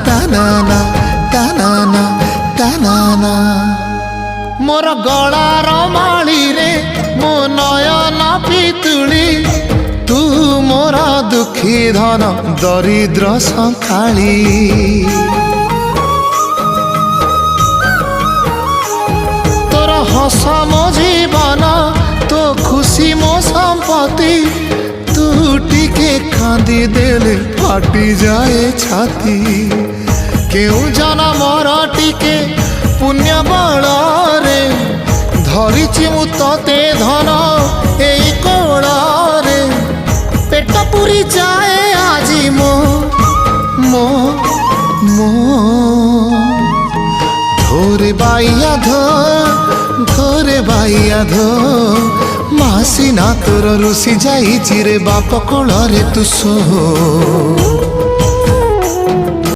तानाना तानाना तानाना मोर गलार माली रे मो नयन पितुली तू मोर दुखी धन दरिद्र संखाली तोर हस मो जीवन तो खुशी मो संपत्ति तू टिके कांदी देले फाटी जाए छाती केउ जना मोर टिके पुण्य बल रे धरिछि मु तते धन एई कोल रे पेट पुरी जाए आजी मो मो मो धोरे बाइया धोरे बाइया धो मासी ना तोर रुसी जाई चिरे बाप कोल रे तू सो।